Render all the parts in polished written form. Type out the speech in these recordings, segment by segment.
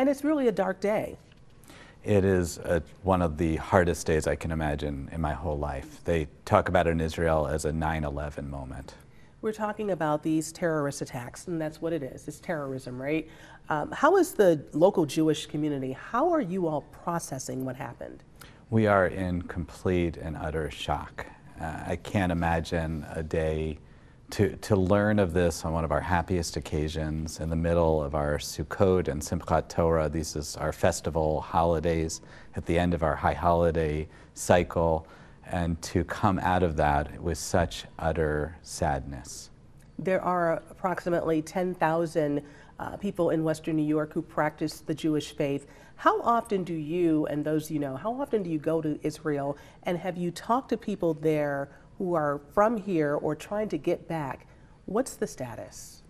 and it's really a dark day. It is one of the hardest days I can imagine in my whole life. They talk about it in Israel as a 9/11 moment. We're talking about these terrorist attacks, and that's what it is. It's terrorism, right? How is the local Jewish community, how are you all processing what happened? We are in complete and utter shock. I can't imagine a day to learn of this on one of our happiest occasions in the middle of our Sukkot and Simchat Torah. These is our festival holidays at the end of our high holiday cycle, and to come out of that with such utter sadness. There are approximately 10,000 people in Western New York who practice the Jewish faith. How often do you, and those you know, how often do you go to Israel, and have you talked to people there who are from here or trying to get back? What's the status?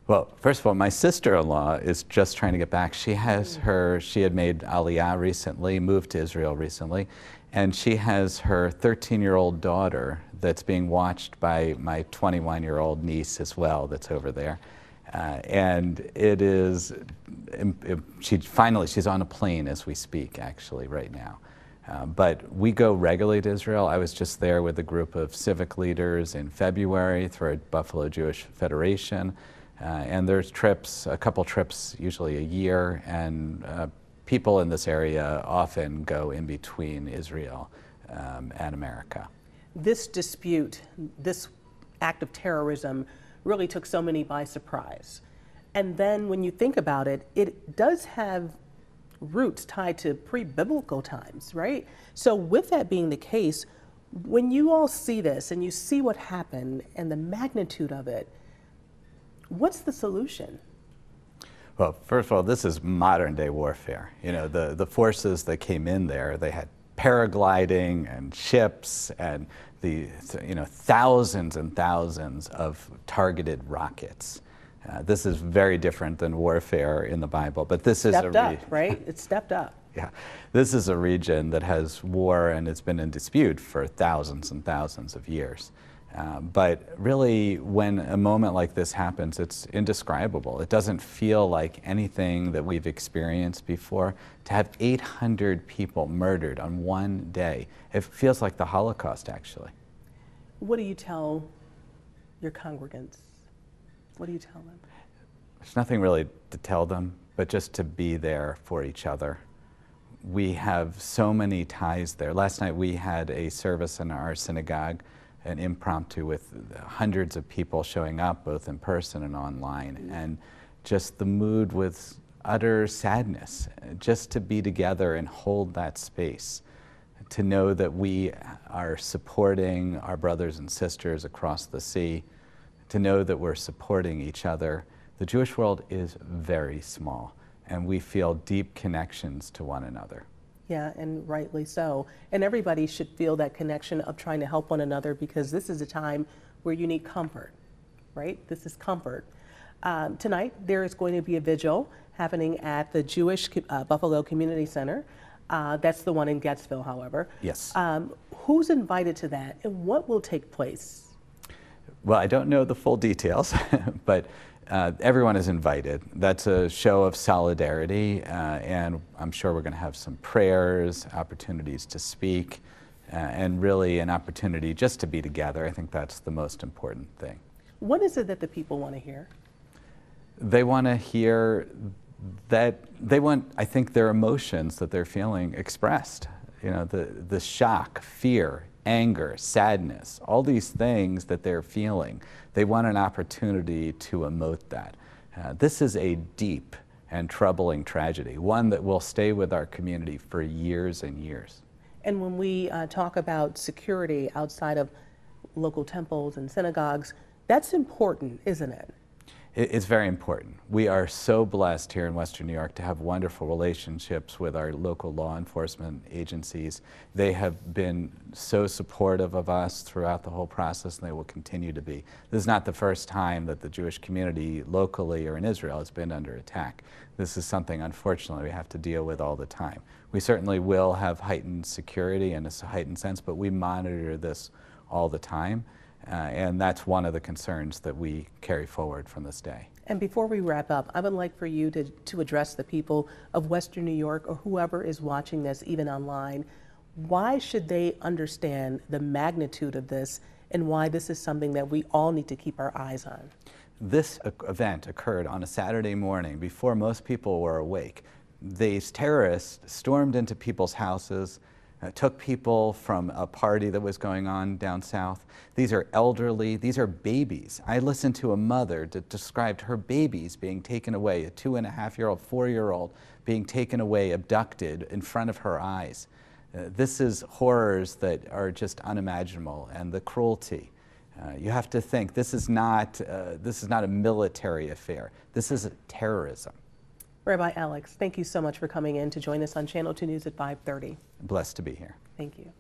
Well, first of all, my sister-in-law is just trying to get back. She has she had made Aliyah recently, moved to Israel recently, and she has her 13-year-old daughter that's being watched by my 21-year-old niece as well that's over there. And it is, she's on a plane as we speak, actually, right now. But we go regularly to Israel. I was just there with a group of civic leaders in February through Buffalo Jewish Federation. And there's trips, a couple trips usually a year, and people in this area often go in between Israel and America. This dispute, this act of terrorism, really took so many by surprise. And then when you think about it, it does have roots tied to pre-biblical times, right? So with that being the case, when you all see this and you see what happened and the magnitude of it, what's the solution? Well, first of all, this is modern day warfare. You know, the forces that came in there, they had paragliding and ships and thousands and thousands of targeted rockets. This is very different than warfare in the Bible, but this is stepped up, right? It's stepped up. Yeah, this is a region that has war and it's been in dispute for thousands and thousands of years. But really, when a moment like this happens, it's indescribable. It doesn't feel like anything that we've experienced before. To have 800 people murdered on one day, it feels like the Holocaust, actually. What do you tell your congregants? What do you tell them? There's nothing really to tell them, but just to be there for each other. We have so many ties there. Last night we had a service in our synagogue, an impromptu with hundreds of people showing up, both in person and online, and just the mood was utter sadness. Just to be together and hold that space, to know that we are supporting our brothers and sisters across the sea, to know that we're supporting each other. The Jewish world is very small, and we feel deep connections to one another. Yeah, and rightly so. And everybody should feel that connection of trying to help one another, because this is a time where you need comfort, right? This is comfort. Tonight, there is going to be a vigil happening at the Jewish Buffalo Community Center. That's the one in Gettysville, however. Yes. Who's invited to that, and what will take place? Well, I don't know the full details, but everyone is invited. That's a show of solidarity, and I'm sure we're going to have some prayers, opportunities to speak, and really an opportunity just to be together. I think that's the most important thing. What is it that the people want to hear? They want to hear that I think, their emotions that they're feeling expressed. You know, the shock, fear, anger, sadness, all these things that they're feeling. They want an opportunity to emote that. This is a deep and troubling tragedy, one that will stay with our community for years and years. And when we talk about security outside of local temples and synagogues, that's important, isn't it? It's very important. We are so blessed here in Western New York to have wonderful relationships with our local law enforcement agencies. They have been so supportive of us throughout the whole process, and they will continue to be. This is not the first time that the Jewish community locally or in Israel has been under attack. This is something, unfortunately, we have to deal with all the time. We certainly will have heightened security and a heightened sense, but we monitor this all the time. And that's one of the concerns that we carry forward from this day. And before we wrap up, I would like for you to address the people of Western New York or whoever is watching this, even online. Why should they understand the magnitude of this and why this is something that we all need to keep our eyes on? This event occurred on a Saturday morning before most people were awake. These terrorists stormed into people's houses, took people from a party that was going on down south. These are elderly, these are babies. I listened to a mother that described her babies being taken away, a 2.5-year-old, 4-year-old being taken away, abducted in front of her eyes. This is horrors that are just unimaginable, and the cruelty. You have to think, this is not a military affair. This is terrorism. Rabbi Alex, thank you so much for coming in to join us on Channel 2 News at 5:30. Blessed to be here. Thank you.